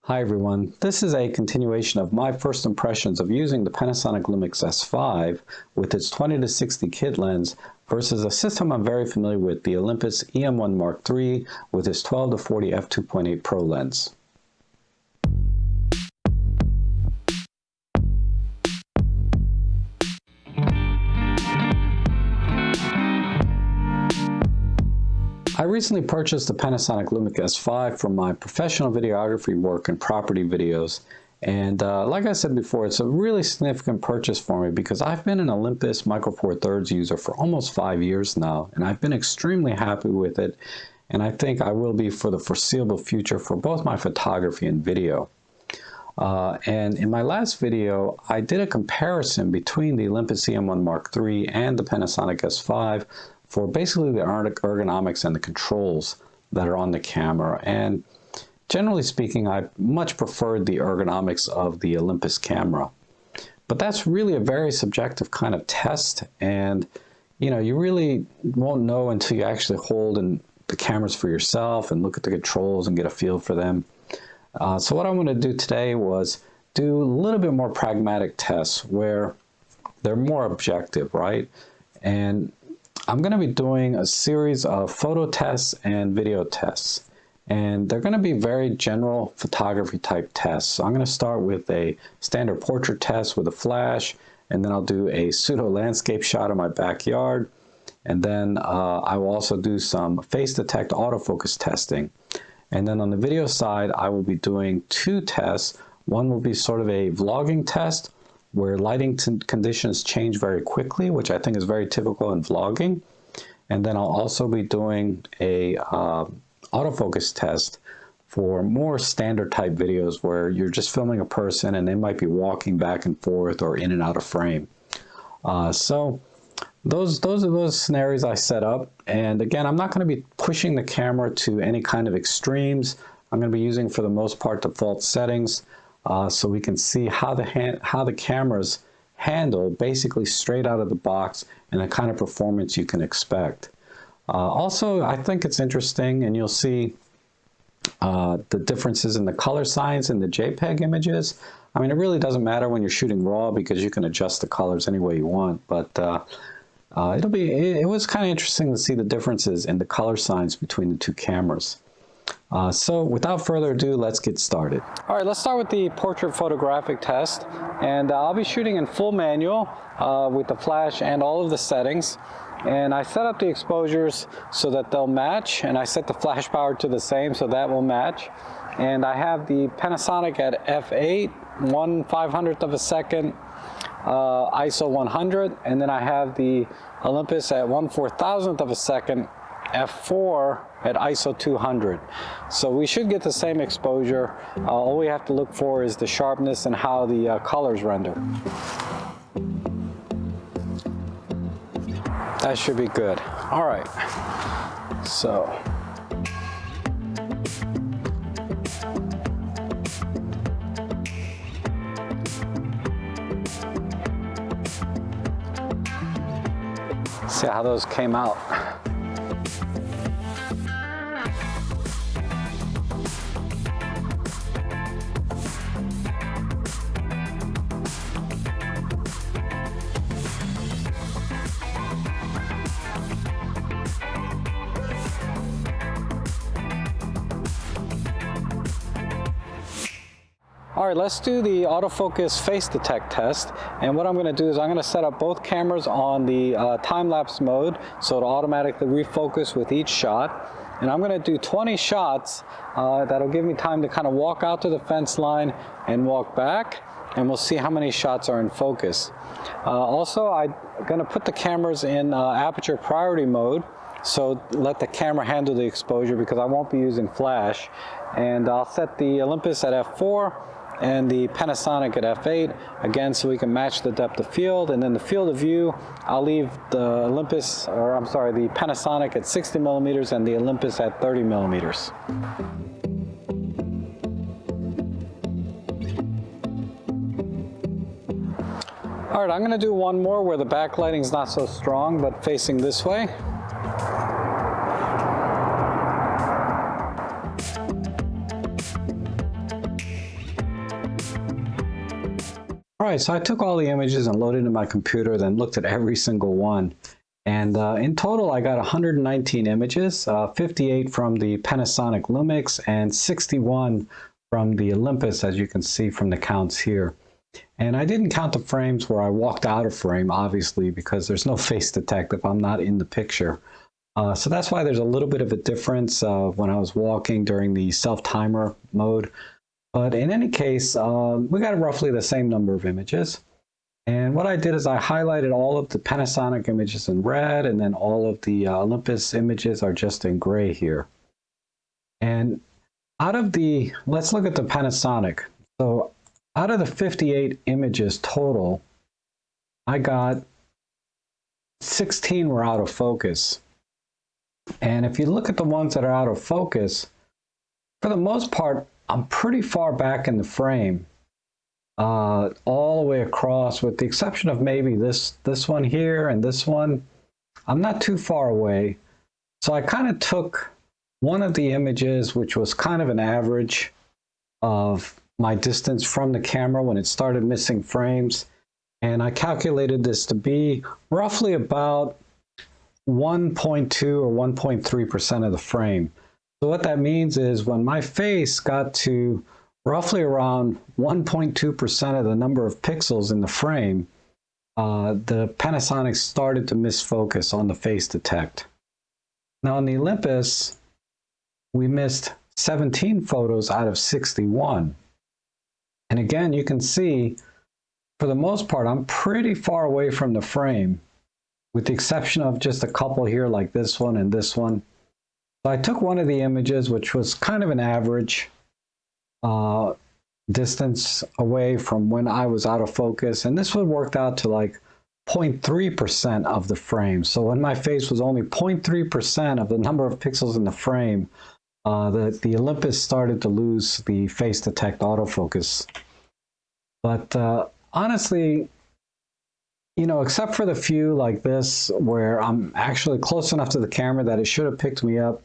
Hi everyone, this is a continuation of my first impressions of using the Panasonic Lumix S5 with its 20-60 kit lens versus a system I'm very familiar with, the Olympus E-M1 Mark III with its 12-40 f2.8 Pro lens. I recently purchased the Panasonic Lumix S5 for my professional videography work and property videos. And like I said before, it's a really significant purchase for me because I've been an Olympus Micro Four Thirds user for almost 5 years now, and I've been extremely happy with it. And I think I will be for the foreseeable future for both my photography and video. And in my last video, I did a comparison between the Olympus E-M1 Mark III and the Panasonic S5 for basically the ergonomics and the controls that are on the camera. And generally speaking, I much preferred the ergonomics of the Olympus camera. But that's really a very subjective kind of test, and you really won't know until you actually hold the cameras for yourself and look at the controls and get a feel for them. So what I want to do today was do a little bit more pragmatic tests where they're more objective, right? And I'm going to be doing a series of photo tests and video tests, and they're going to be very general photography type tests. So I'm going to start with a standard portrait test with a flash, and then I'll do a pseudo landscape shot of my backyard, and then I will also do some face detect autofocus testing. And then on the video side, I will be doing two tests. One will be sort of a vlogging test where lighting conditions change very quickly, which I think is very typical in vlogging. And then I'll also be doing a autofocus test for more standard type videos where you're just filming a person and they might be walking back and forth or in and out of frame. So those are those scenarios I set up. And again, I'm not going to be pushing the camera to any kind of extremes. I'm going to be using, for the most part, default settings. So we can see how the cameras handle basically straight out of the box and the kind of performance you can expect. Also, I think it's interesting, and you'll see the differences in the color science in the JPEG images. I mean, it really doesn't matter when you're shooting RAW because you can adjust the colors any way you want, but it was kind of interesting to see the differences in the color science between the two cameras. So without further ado, let's get started. All right, let's start with the portrait photographic test. And I'll be shooting in full manual with the flash and all of the settings. And I set up the exposures so that they'll match. And I set the flash power to the same so that will match. And I have the Panasonic at f8, 1/500th of a second, ISO 100. And then I have the Olympus at 1/4000th of a second, f4 at ISO 200. So we should get the same exposure. All we have to look for is the sharpness and how the colors render. That should be good. All right, so see how those came out. All right, let's do the autofocus face detect test. And what I'm going to do is I'm going to set up both cameras on the time-lapse mode so it'll automatically refocus with each shot. And I'm going to do 20 shots. That'll give me time to kind of walk out to the fence line and walk back, and we'll see how many shots are in focus. Also, I'm going to put the cameras in aperture priority mode, so let the camera handle the exposure because I won't be using flash. And I'll set the Olympus at f4 and the Panasonic at f8, again, so we can match the depth of field. And then the field of view, I'll leave the the Panasonic at 60 millimeters and the Olympus at 30 millimeters. All right, I'm gonna do one more where the backlighting's not so strong, but facing this way. All right, so I took all the images and loaded into my computer, then looked at every single one. And in total, I got 119 images, 58 from the Panasonic Lumix and 61 from the Olympus, as you can see from the counts here. And I didn't count the frames where I walked out of frame, obviously, because there's no face detect if I'm not in the picture. So that's why there's a little bit of a difference when I was walking during the self-timer mode. But in any case, we got roughly the same number of images. And what I did is I highlighted all of the Panasonic images in red, and then all of the Olympus images are just in gray here. And out of the, let's look at the Panasonic. So out of the 58 images total, I got 16 were out of focus. And if you look at the ones that are out of focus, for the most part, I'm pretty far back in the frame, all the way across, with the exception of maybe this one here and this one. I'm not too far away. So I kind of took one of the images, which was kind of an average of my distance from the camera when it started missing frames, and I calculated this to be roughly about 1.2 or 1.3% of the frame. So what that means is when my face got to roughly around 1.2% of the number of pixels in the frame, the Panasonic started to miss focus on the face detect. Now on the Olympus, we missed 17 photos out of 61. And again, you can see, for the most part, I'm pretty far away from the frame, with the exception of just a couple here like this one and this one. So I took one of the images, which was kind of an average distance away from when I was out of focus, and this one worked out to like 0.3% of the frame. So when my face was only 0.3% of the number of pixels in the frame, the Olympus started to lose the face detect autofocus. But honestly, you know, except for the few like this where I'm actually close enough to the camera that it should have picked me up,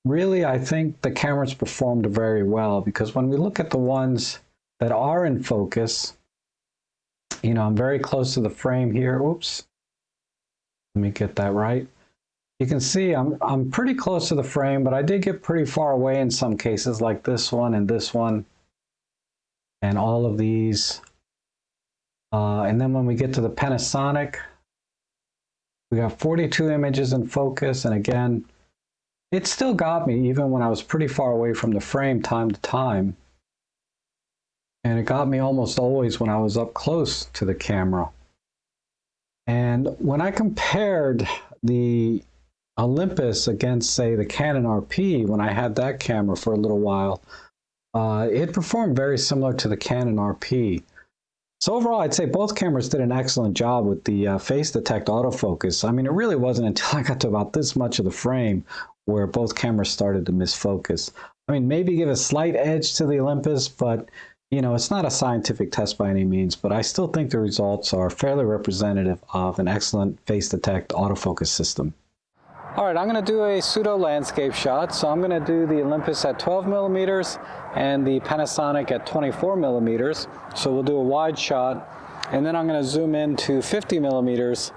really, I think the cameras performed very well, because when we look at the ones that are in focus, you know, I'm very close to the frame here. Oops. Let me get that right. You can see I'm pretty close to the frame, but I did get pretty far away in some cases, like this one and this one and all of these. And then when we get to the Panasonic, we got 42 images in focus, and again, it still got me even when I was pretty far away from the frame time to time. And it got me almost always when I was up close to the camera. And when I compared the Olympus against, say, the Canon RP, when I had that camera for a little while, it performed very similar to the Canon RP. So overall, I'd say both cameras did an excellent job with the face detect autofocus. I mean, it really wasn't until I got to about this much of the frame where both cameras started to miss focus. I mean, maybe give a slight edge to the Olympus, but you know, it's not a scientific test by any means, but I still think the results are fairly representative of an excellent face detect autofocus system. All right, I'm going to do a pseudo landscape shot. So I'm going to do the Olympus at 12 millimeters and the Panasonic at 24 millimeters. So we'll do a wide shot, and then I'm going to zoom in to 50 millimeters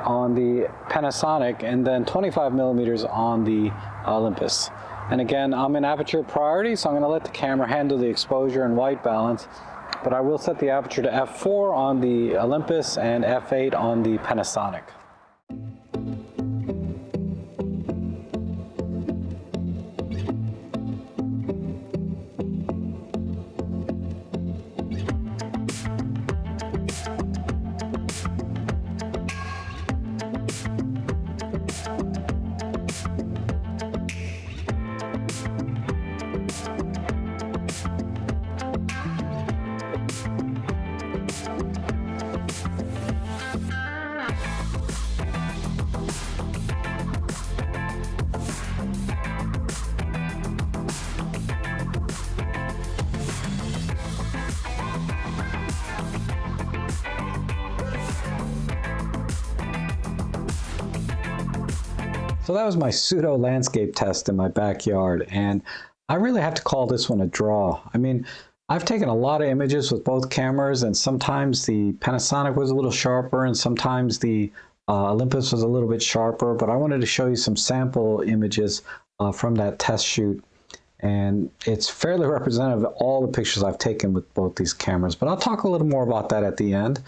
on the Panasonic and then 25 millimeters on the Olympus. And again, I'm in aperture priority, so I'm going to let the camera handle the exposure and white balance, but I will set the aperture to f4 on the Olympus and f8 on the Panasonic. So that was my pseudo landscape test in my backyard, and I really have to call this one a draw. I mean, I've taken a lot of images with both cameras, and sometimes the Panasonic was a little sharper and sometimes the Olympus was a little bit sharper, but I wanted to show you some sample images from that test shoot. And it's fairly representative of all the pictures I've taken with both these cameras, but I'll talk a little more about that at the end.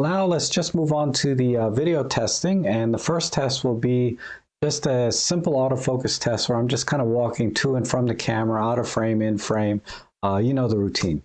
Now let's just move on to the video testing, and the first test will be just a simple autofocus test where I'm just kind of walking to and from the camera, out of frame, in frame. You know the routine.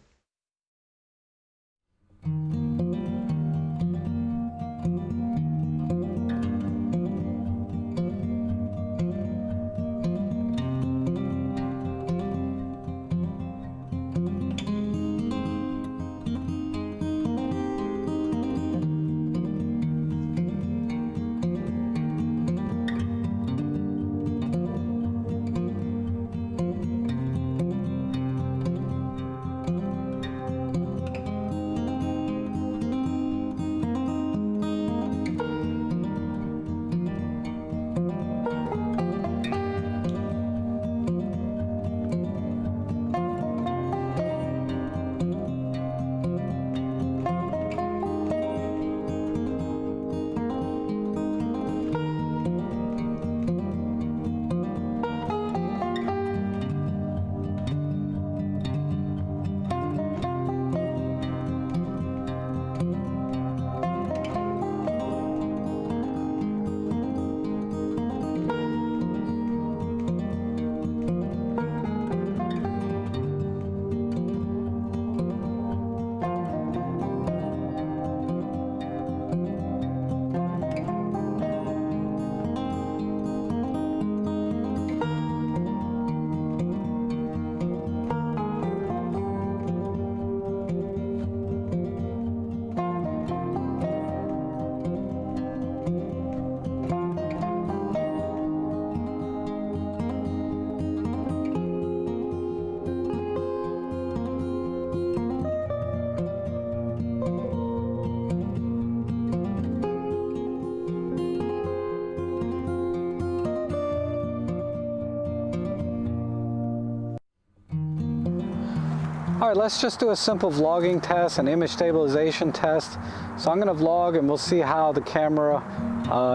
All right, let's just do a simple vlogging test, an image stabilization test. So I'm going to vlog and we'll see how the camera,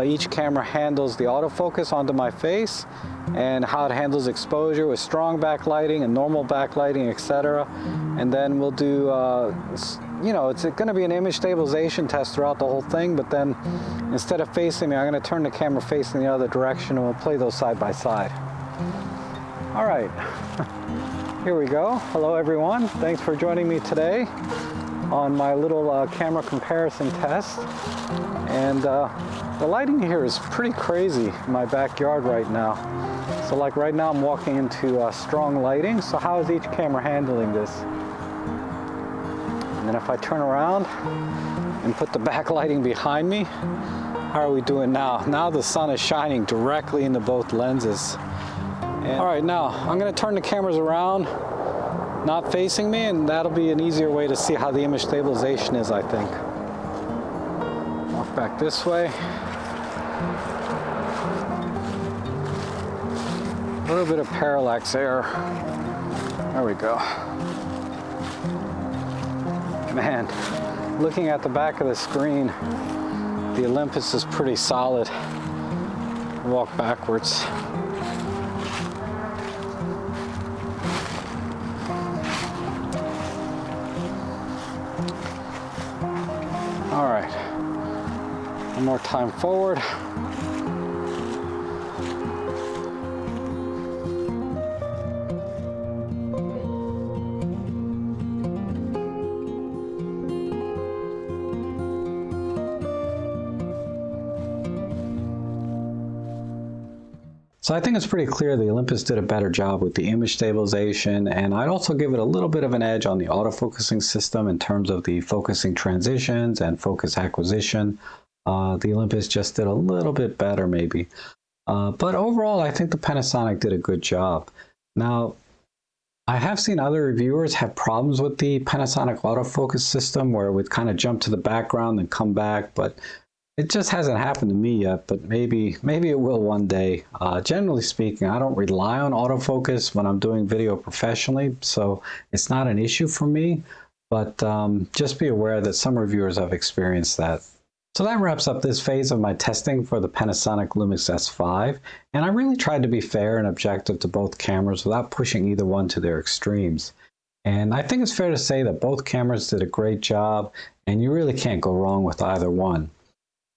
each camera handles the autofocus onto my face and how it handles exposure with strong backlighting and normal backlighting, etc. And then we'll do, you know, it's going to be an image stabilization test throughout the whole thing, but then instead of facing me, I'm going to turn the camera facing the other direction and we'll play those side by side. All right. Here we go. Hello everyone. Thanks for joining me today on my little camera comparison test. And the lighting here is pretty crazy in my backyard right now. So like right now I'm walking into strong lighting. So how is each camera handling this? And then if I turn around and put the backlighting behind me, how are we doing now? Now the sun is shining directly into both lenses. All right, now I'm going to turn the cameras around, not facing me, and that'll be an easier way to see how the image stabilization is, I think. Walk back this way. A little bit of parallax there. There we go. Man, looking at the back of the screen, the Olympus is pretty solid. Walk backwards. All right, one more time forward. So I think it's pretty clear the Olympus did a better job with the image stabilization, and I'd also give it a little bit of an edge on the autofocusing system in terms of the focusing transitions and focus acquisition. The Olympus just did a little bit better maybe. But overall, I think the Panasonic did a good job. Now, I have seen other reviewers have problems with the Panasonic autofocus system where it would kind of jump to the background and come back, but It just hasn't happened to me yet, but maybe it will one day. Generally speaking, I don't rely on autofocus when I'm doing video professionally, so it's not an issue for me, but just be aware that some reviewers have experienced that. So that wraps up this phase of my testing for the Panasonic Lumix S5, and I really tried to be fair and objective to both cameras without pushing either one to their extremes. And I think it's fair to say that both cameras did a great job, and you really can't go wrong with either one.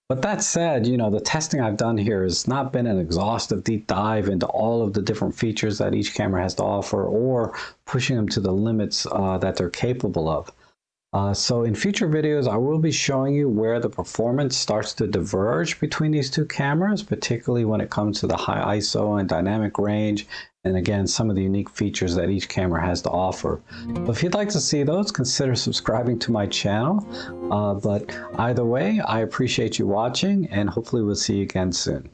But that said, the testing I've done here has not been an exhaustive deep dive into all of the different features that each camera has to offer or pushing them to the limits that they're capable of. So in future videos, I will be showing you where the performance starts to diverge between these two cameras, particularly when it comes to the high ISO and dynamic range, and again, some of the unique features that each camera has to offer. So if you'd like to see those, consider subscribing to my channel. But either way, I appreciate you watching, and hopefully we'll see you again soon.